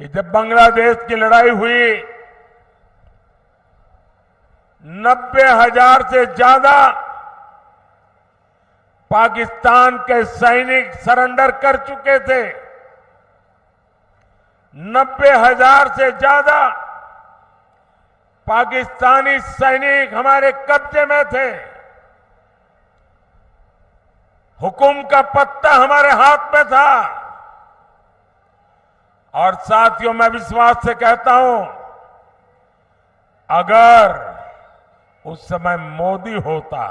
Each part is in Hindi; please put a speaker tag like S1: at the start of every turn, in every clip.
S1: कि जब बांग्लादेश की लड़ाई हुई 90,000 से ज्यादा पाकिस्तान के सैनिक सरेंडर कर चुके थे। 90,000 से ज्यादा पाकिस्तानी सैनिक हमारे कब्जे में थे। हुकुम का पत्ता हमारे हाथ में था। और साथियों, मैं विश्वास से कहता हूं, अगर उस समय मोदी होता,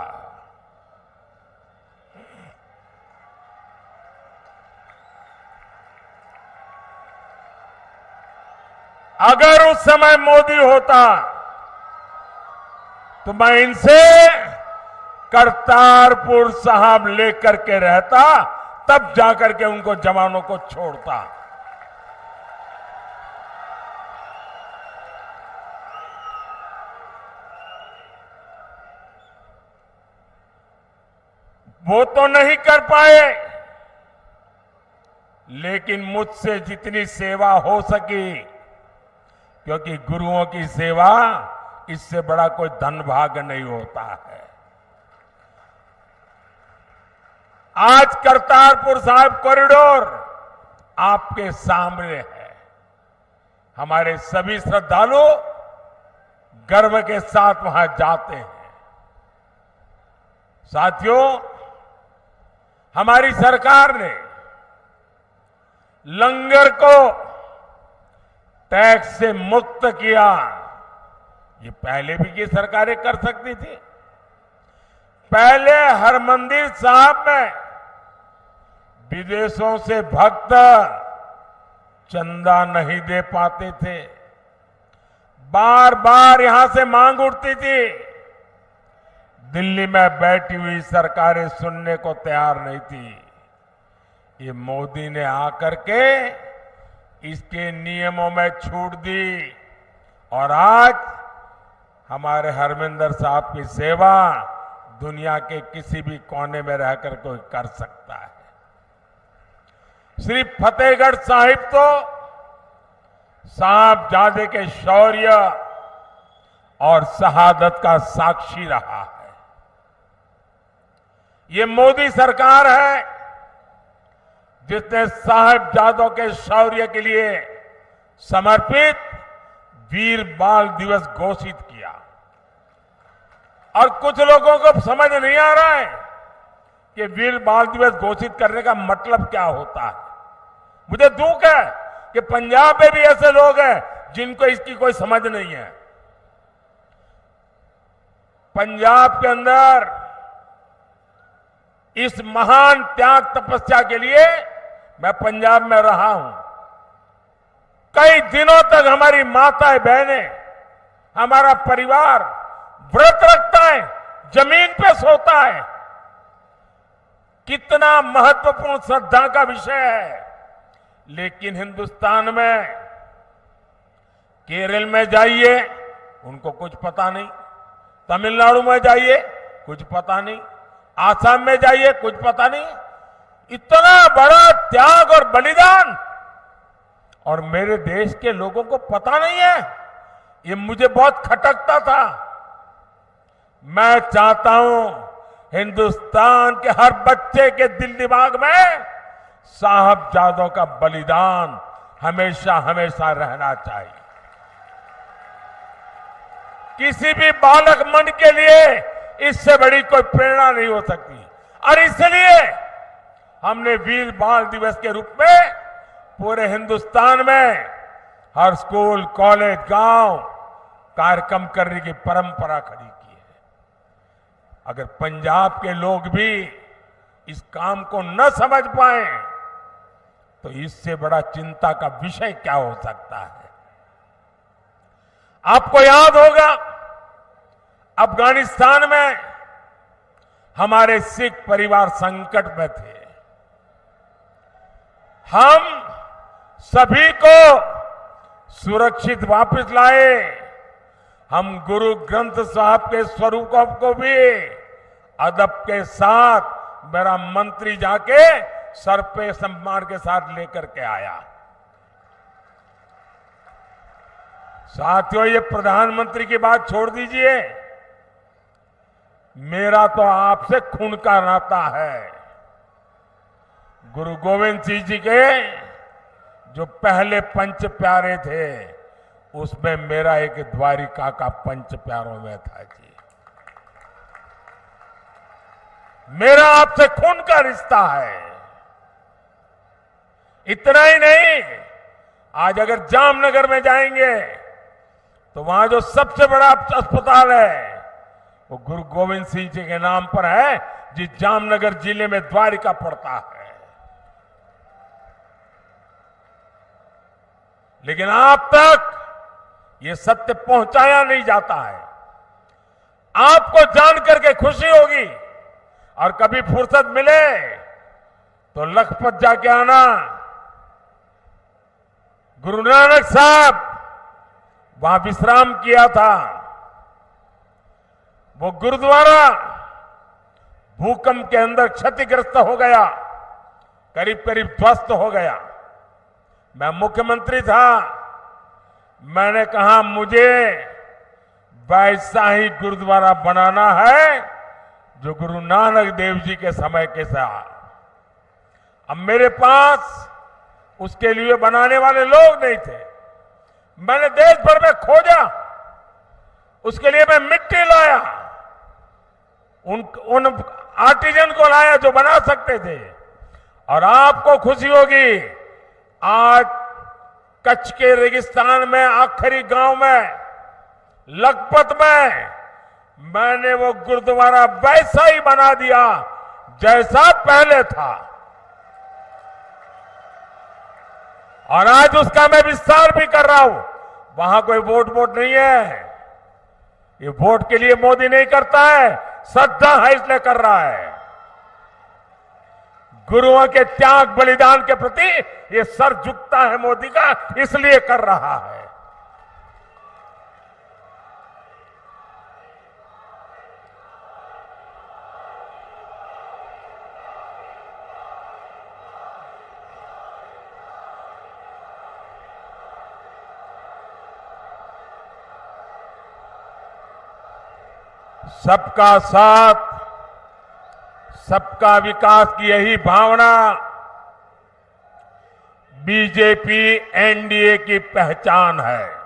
S1: अगर उस समय मोदी होता तो मैं इनसे करतारपुर साहब लेकर के रहता, तब जाकर के उनको जवानों को छोड़ता। वो तो नहीं कर पाए, लेकिन मुझसे जितनी सेवा हो सकी, क्योंकि गुरुओं की सेवा इससे बड़ा कोई धन भाग्य नहीं होता है। आज करतारपुर साहिब कॉरिडोर आपके सामने है। हमारे सभी श्रद्धालु गर्व के साथ वहां जाते हैं। साथियों, हमारी सरकार ने लंगर को टैक्स से मुक्त किया। ये पहले भी ये सरकारें कर सकती थी। पहले हरमंदिर साहब में विदेशों से भक्त चंदा नहीं दे पाते थे। बार बार यहां से मांग उठती थी। दिल्ली में बैठी हुई सरकारें सुनने को तैयार नहीं थी। ये मोदी ने आकर के इसके नियमों में छूट दी और आज हमारे हरमिंदर साहब की सेवा दुनिया के किसी भी कोने में रहकर कोई कर सकता है। श्री फतेहगढ़ साहिब तो साहबजादे के शौर्य और शहादत का साक्षी रहा है। ये मोदी सरकार है जिसने साहिबजादों के शौर्य के लिए समर्पित वीर बाल दिवस घोषित किया। और कुछ लोगों को समझ नहीं आ रहा है कि वीर बाल दिवस घोषित करने का मतलब क्या होता है। मुझे दुख है कि पंजाब में भी ऐसे लोग हैं जिनको इसकी कोई समझ नहीं है। पंजाब के अंदर इस महान त्याग तपस्या के लिए मैं पंजाब में रहा हूं। कई दिनों तक हमारी माताएं बहनें, हमारा परिवार व्रत रखता है, जमीन पे सोता है। कितना महत्वपूर्ण श्रद्धा का विषय है। लेकिन हिंदुस्तान में केरल में जाइए, उनको कुछ पता नहीं। तमिलनाडु में जाइए, कुछ पता नहीं। आसाम में जाइए, कुछ पता नहीं। इतना बड़ा त्याग और बलिदान और मेरे देश के लोगों को पता नहीं है। ये मुझे बहुत खटकता था। मैं चाहता हूं हिंदुस्तान के हर बच्चे के दिल दिमाग में साहबजादों का बलिदान हमेशा हमेशा रहना चाहिए। किसी भी बालक मन के लिए इससे बड़ी कोई प्रेरणा नहीं हो सकती। और इसलिए हमने वीर बाल दिवस के रूप में पूरे हिंदुस्तान में हर स्कूल, कॉलेज, गांव कार्यक्रम करने की परंपरा खड़ी की है। अगर पंजाब के लोग भी इस काम को न समझ पाए तो इससे बड़ा चिंता का विषय क्या हो सकता है। आपको याद होगा, अफगानिस्तान में हमारे सिख परिवार संकट में थे। हम सभी को सुरक्षित वापस लाए। हम गुरु ग्रंथ साहब के स्वरूपों को भी अदब के साथ मेरा मंत्री जाके सर पे सम्मान के साथ लेकर के आया। साथियों, ये प्रधानमंत्री की बात छोड़ दीजिए, मेरा तो आपसे खून का नाता है। गुरु गोविंद सिंह जी के जो पहले पंच प्यारे थे, उसमें मेरा एक द्वारिका का पंच प्यारों में था जी। मेरा आपसे खून का रिश्ता है। इतना ही नहीं, आज अगर जामनगर में जाएंगे तो वहां जो सबसे बड़ा अस्पताल है वो गुरु गोविंद सिंह जी के नाम पर है, जिस जामनगर जिले में द्वारिका पड़ता है। लेकिन आप तक ये सत्य पहुंचाया नहीं जाता है। आपको जान करके खुशी होगी और कभी फुर्सत मिले तो लखपत जाके आना। गुरु नानक साहब वहां विश्राम किया था। वो गुरुद्वारा भूकंप के अंदर क्षतिग्रस्त हो गया, करीब करीब ध्वस्त हो गया। मैं मुख्यमंत्री था, मैंने कहा मुझे वैसा ही गुरुद्वारा बनाना है जो गुरु नानक देव जी के समय के साथ। अब मेरे पास उसके लिए बनाने वाले लोग नहीं थे। मैंने देश भर में खोजा, उसके लिए मैं मिट्टी लाया, उन आर्टिजन को लाया जो बना सकते थे। और आपको खुशी होगी, आज कच्छ के रेगिस्तान में आखिरी गांव में लखपत में मैंने वो गुरुद्वारा वैसा ही बना दिया जैसा पहले था। और आज उसका मैं विस्तार भी कर रहा हूं। वहां कोई वोट नहीं है। ये वोट के लिए मोदी नहीं करता है, श्रद्धा है इसलिए कर रहा है। गुरुओं के त्याग बलिदान के प्रति ये सर झुकता है मोदी का, इसलिए कर रहा है। सबका साथ, सबका विकास की यही भावना बीजेपी एनडीए की पहचान है।